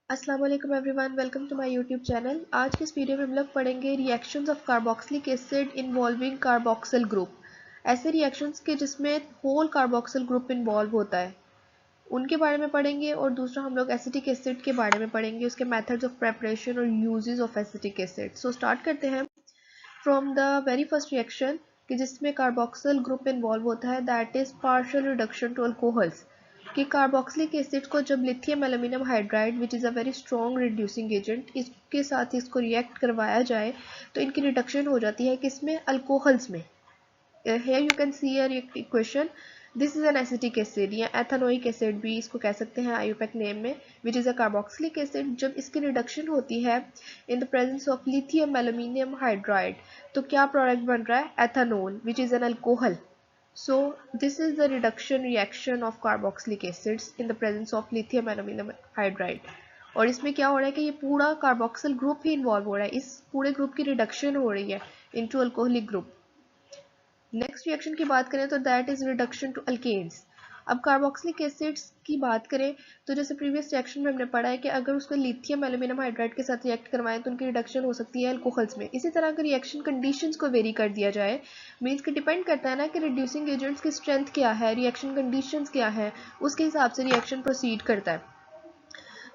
अस्सलाम वालेकुम everyone, welcome to my YouTube channel. आज के इस वीडियो में हम लोग पढ़ेंगे reactions of carboxylic acid involving carboxyl group. ऐसे रिएक्शंस के जिसमें होल कार्बोक्सिल ग्रुप इन्वॉल्व होता है उनके बारे में पढ़ेंगे, और दूसरा हम लोग एसिटिक एसिड के बारे में पढ़ेंगे, उसके मेथड्स ऑफ प्रेपरेशन और uses of acetic acid. So start करते हैं from the very first reaction कि जिसमें कार्बोक्सिल ग्रुप इन्वॉल्व होता है, that is partial reduction to alcohols. कि कार्बोक्सिलिक एसिड को जब lithium aluminium hydride which is a very strong reducing agent इसके साथ इसको रिएक्ट करवाया जाए तो इनकी रिडक्शन हो जाती है किसमें, अल्कोहल्स में। here you can see your equation. This is an acetic acid या एथेनोइक एसिड भी इसको कह सकते हैं आईयूपैक नेम में, which is a carboxylic acid। जब इसकी रिडक्शन होती है in the presence of lithium aluminium hydride तो क्या प्रोडक्ट बन रहा है, ethanol, which is an alcohol. So this is the reduction reaction of carboxylic acids in the presence of lithium aluminum hydride। और इसमें क्या हो रहा है कि ये पूरा कार्बोक्सिल ग्रुप ही इन्वॉल्व हो रहा है, इस पूरे ग्रुप की रिडक्शन हो रही है into alcoholic group. Next reaction की बात करें तो that is reduction to alkanes. अब कार्बोक्सिलिक एसिड्स की बात करें तो जैसे प्रीवियस रिएक्शन में हमने पढ़ा है कि अगर उसको लिथियम एल्यूमिनियम हाइड्राइड के साथ रिएक्ट करवाएं तो उनकी रिडक्शन हो सकती है अल्कोहल्स में। इसी तरह अगर रिएक्शन कंडीशंस को वेरी कर दिया जाए, मीन्स कि डिपेंड करता है ना कि रिड्यूसिंग एजेंट्स की स्ट्रेंथ क्या है, रिएक्शन कंडीशंस क्या है, उसके हिसाब से रिएक्शन प्रोसीड करता है।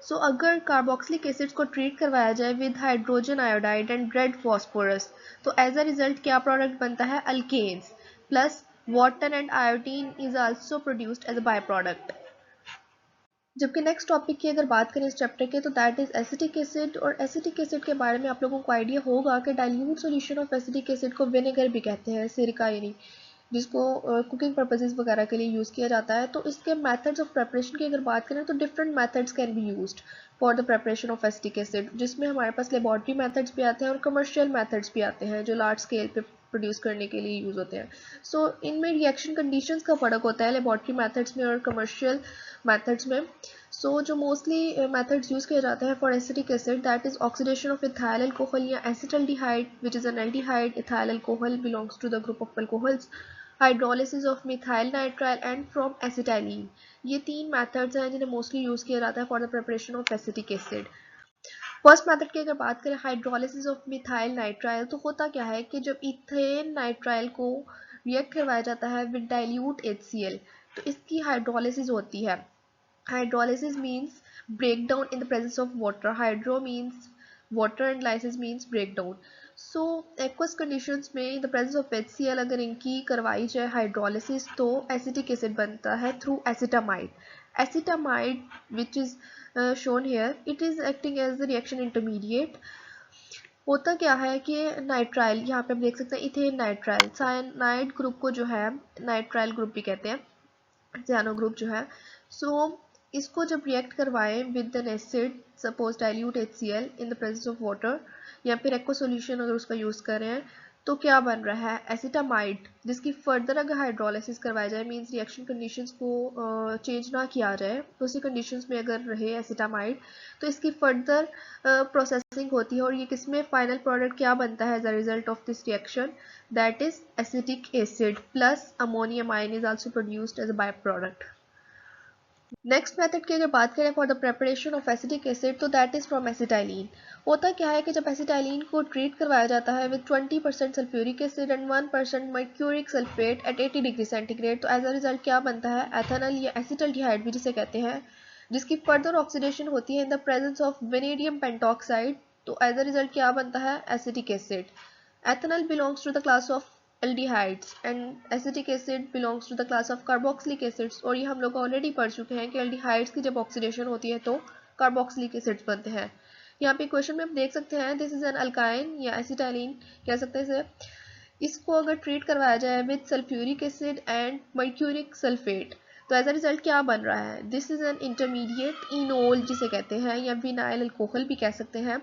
सो अगर कार्बोक्सिलिक एसिड्स को ट्रीट करवाया जाए with hydrogen iodide and red phosphorus तो एज अ रिजल्ट क्या प्रोडक्ट बनता है, alkanes plus water and iodine is also produced as a bye product. जबकि नेक्स्ट टॉपिक की अगर बात करें इस चैप्टर के तो दैट इज एसिटिक एसिड। और एसिटिक एसिड के बारे में आप लोगों को आइडिया होगा कि dilute solution of acetic acid को विनेगर भी कहते हैं, सिरका यानी, जिसको कुकिंग पर्पसेस वगैरह के लिए यूज़ किया जाता है। तो इसके मेथड्स ऑफ प्रेपरेशन की अगर बात करें तो different methods can be used for the preparation of acetic acid, जिसमें हमारे पास लेबॉर्ट्री मेथड्स भी आते हैं और कमर्शियल मेथड्स भी आते हैं जो लार्ज स्केल पे प्रोड्यूस करने के लिए यूज़ होते हैं। सो इनमें रिएक्शन कंडीशंस का फ़र्क होता है लेबॉर्ट्री मेथड्स में और कमर्शियल मेथड्स में। सो जो मोस्टली मेथड्स यूज़ किए जाते हैं for acetic acid that is oxidation of ethyl alcohol या acetaldehyde which is an aldehyde, ethyl alcohol belongs to the group of alcohols, hydrolysis of methyl nitrile and from acetylene. ये तीन methods हैं जिन्हें mostly use किया जाता है for the preparation of acetic acid. First method की अगर बात करें हाइड्रोलिसिस ऑफ मिथाइल नाइट्राइल, तो होता क्या है कि जब इथेन नाइट्राइल को रिएक्ट करवाया जाता है विद डाइल्यूट HCl तो इसकी हाइड्रोलिसिस होती है। Hydrolysis means breakdown in the presence of water. Hydro means water and lysis means breakdown. So aqueous conditions में in the presence of HCl अगर इनकी करवाई जाए हाइड्रोलिसिस तो एसिटिक एसिड बनता है through acetamide. Acetamide which is shown here, it is acting as the reaction intermediate। होता क्या है कि नाइट्राइल, यहाँ पे आप देख सकते हैं इथेन नाइट्राइल, साइनाइड ग्रुप को जो है नाइट्राइल ग्रुप भी कहते हैं, सियानो ग्रुप जो है। सो इसको जब रिएक्ट करवाएं with N acid suppose dilute HCl in the presence of water या फिर एक्वा सॉल्यूशन अगर उसका यूज़ कर रहे हैं तो क्या बन रहा है, एसिटामाइड, जिसकी फर्दर अगर हाइड्रोलिसिस करवाया जाए मींस रिएक्शन कंडीशंस को चेंज ना किया जाए तो उसी कंडीशंस में अगर रहे एसिटामाइड तो इसकी फर्दर प्रोसेसिंग होती है और ये किसमें फाइनल प्रोडक्ट क्या बनता है as a result of this reaction, that is acetic acid plus ammonium ion is also produced as a bye product. Next method की अगर बात करें for the preparation of acetic acid तो दैट इज फ्रॉम एसिटाइलिन। होता क्या है कि जब एसिटाइलिन को ट्रीट करवाया जाता है with 20% sulphuric acid and 1% mercuric sulphate at 80 degree centigrade तो एज अ रिजल्ट क्या बनता है, एथेनॉल या एसिटल्डिहाइड भी जिसे कहते हैं, जिसकी फर्दर ऑक्सीडेशन होती है in the presence of vanadium pentoxide तो एज अ रिजल्ट क्या बनता है, acetic acid. Ethanol belongs to the class of aldehydes and acetic acid belongs to the class of carboxylic acids। और ये हम लोग ऑलरेडी पढ़ चुके हैं कि aldehydes की जब ऑक्सीडेशन होती है तो carboxylic acids बनते हैं। यहाँ पे क्वेश्चन में आप देख सकते हैं दिस इज एन अल्काइन या एसिटाइलिन कह सकते हैं इसे। इसको अगर ट्रीट करवाया जाए with sulphuric acid and mercuric sulphate तो एज अ रिजल्ट क्या बन रहा है, this is an intermediate enol जिसे कहते हैं या विनाइल अल्कोहल भी कह सकते हैं।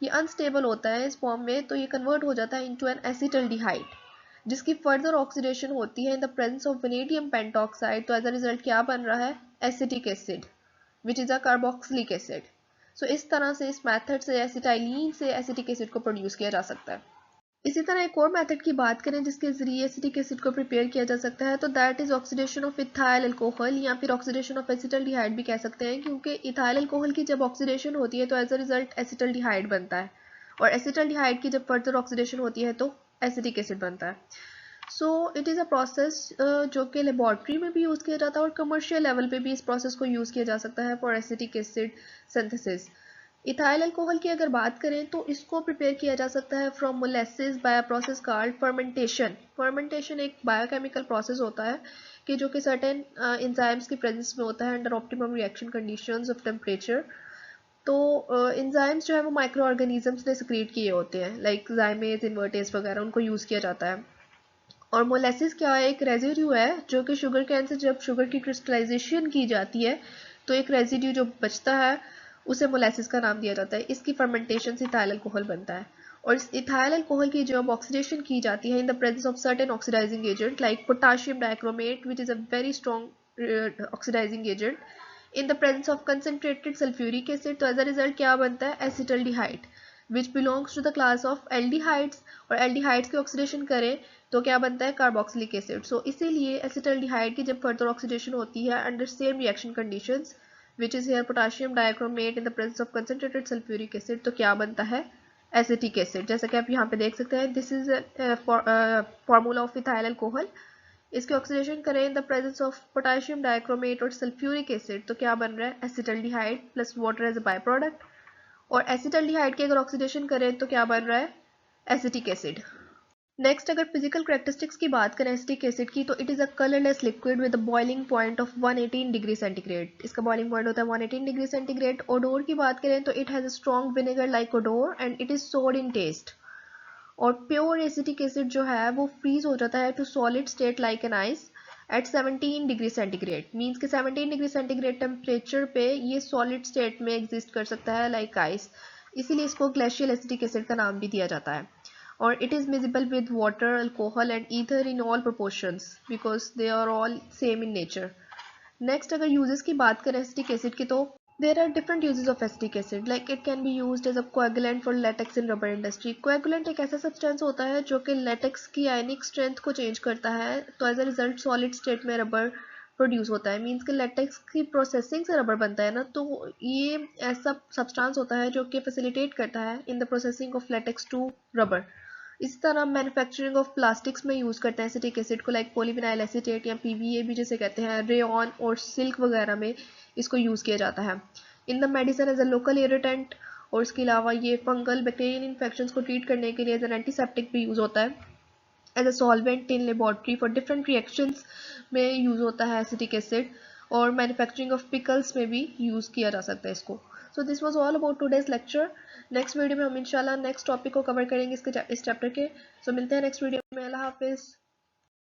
ये अनस्टेबल होता है इस फॉर्म में तो ये कन्वर्ट हो जाता है इनटू एन एसिटल्डिहाइड जिसकी फर्दर ऑक्सीडेशन होती है in the presence of vanadium pentoxide तो एज अ रिजल्ट क्या बन रहा है, acetic acid which is a carboxylic acid. So इस तरह से इस मेथड से एसिटाइलिन से एसिटिक एसिड को प्रोड्यूस किया जा सकता है। इसी तरह एक और मेथड की बात करें जिसके जरिए एसिटिक एसिड को प्रिपेयर किया जा सकता है, तो that is oxidation of ethyl alcohol या फिर ऑक्सीडेशन ऑफ एसिटल्डिहाइड भी कह सकते हैं, क्योंकि इथाइल अल्कोहल की जब ऑक्सीडेशन होती है तो एज अ रिजल्ट एसिटल्डिहाइड बनता है, और एसिटल्डिहाइड की जब फर्दर ऑक्सीडेशन होती है तो एसिटिक एसिड बनता है। So it is a process जो कि लेबॉर्ट्री में भी यूज़ किया जाता है और कमर्शियल लेवल पे भी इस प्रोसेस को यूज़ किया जा सकता है for acetic acid synthesis. Ethyl alcohol की अगर बात करें तो इसको प्रिपेयर किया जा सकता है from molasses by a process called fermentation. Fermentation एक बायोकेमिकल प्रोसेस होता है कि जो कि सर्टेन एंजाइम्स की प्रेजेंस में होता है under optimum reaction conditions of temperature. तो एंजाइम्स जो है वो माइक्रो ऑर्गेनिजम्स ने सिक्रीट किए होते हैं, लाइक जाइमेज इन्वर्टेज वगैरह, उनको यूज़ किया जाता है। और मोलेसिस क्या है, एक रेजिड्यू है जो कि शुगर कैन से जब शुगर की क्रिस्टलाइजेशन की जाती है तो एक रेजिड्यू जो बचता है उसे मोलेसिस का नाम दिया जाता है। इसकी फर्मेंटेशन से इथाइल अल्कोहल बनता है, और इस इथाइल अल्कोहल की जब ऑक्सीडेशन की जाती है in the presence of certain oxidising agent like potassium dichromate which is a very strong oxidising agent, in the presence of concentrated sulphuric acid, तो एज अ रिजल्ट क्या बनता है, acetaldehyde which belongs to the class of aldehydes. और aldehydes की oxidation करें तो क्या बनता है, कार्बोक्सिलिक एसिड। सो इसीलिए एसिटल्डिहाइड की जब फर्दर ऑक्सीडेशन होती है under same reaction conditions which is here potassium dichromate in the presence of concentrated sulphuric acid, तो क्या बनता है, एसिटिक एसिड। जैसा कि आप यहाँ पे देख सकते हैं, this is formula of ethyl alcohol. इसकी ऑक्सीडेशन करें in the presence of potassium dichromate और सल्फ्यूरिक एसिड, तो क्या बन रहा है, acetaldehyde plus water as a by product. और एसिटल्डिहाइड की अगर ऑक्सीडेशन करें तो क्या बन रहा है, एसिटिक एसिड। नेक्स्ट अगर फिजिकल करेक्टरिस्टिक्स की बात करें एसिटिक एसिड की, तो it is a colourless liquid with a boiling point of 118 degree centigrade. इसका बॉइलिंग पॉइंट होता है 118 डिग्री सेंटीग्रेड। ओडोर की बात करें तो it has a strong vinegar like odour and it is sour in taste. और प्योर एसिटिक एसिड जो है वो फ्रीज हो जाता है to solid state like an ice at 17 degree centigrade. Means के 17 डिग्री सेंटीग्रेड टेम्परेचर पे ये सॉलिड स्टेट में एग्जिस्ट कर सकता है लाइक आइस, इसीलिए इसको ग्लेशियल एसिटिक एसिड का नाम भी दिया जाता है। और it is miscible with water alcohol and ether in all proportions because they are all same in nature. Next अगर यूजेस की बात करें एसिटिक एसिड की, तो there are different uses of acetic acid, like it can be used as a coagulant for latex in rubber industry. coagulant एक ऐसा substance होता है जो कि latex की आयनिक स्ट्रेंथ को चेंज करता है, तो as a result solid state में रबर प्रोड्यूस होता है। मीन्स कि latex की प्रोसेसिंग से रबर बनता है ना, तो ये ऐसा सब्सटेंस होता है जो कि फैसिलिटेट करता है in the processing of latex to rubber. इसी तरह मैन्युफैक्चरिंग ऑफ प्लास्टिक्स में यूज़ करते हैं एसिटिक एसिड को, लाइक पॉलीविनाइल एसीटेट या पीवीए भी जिसे कहते हैं, रेयॉन और सिल्क वगैरह में इसको यूज़ किया जाता है। In the medicine as a local irritant, और इसके अलावा ये फंगल बैक्टीरियल इन्फेक्शंस को ट्रीट करने के लिए एज एन एंटीसेप्टिक भी यूज़ होता है। As a solvent in laboratory for different reactions में यूज़ होता है एसिटिक एसिड, और मैन्युफैक्चरिंग ऑफ पिकल्स में भी यूज़ किया जा सकता है इसको। So this was all about today's lecture. Next video में हम इंशाल्लाह नेक्स्ट टॉपिक को कवर करेंगे इस चैप्टर के। सो मिलते हैं नेक्स्ट वीडियो में। अल्लाह हाफिज़।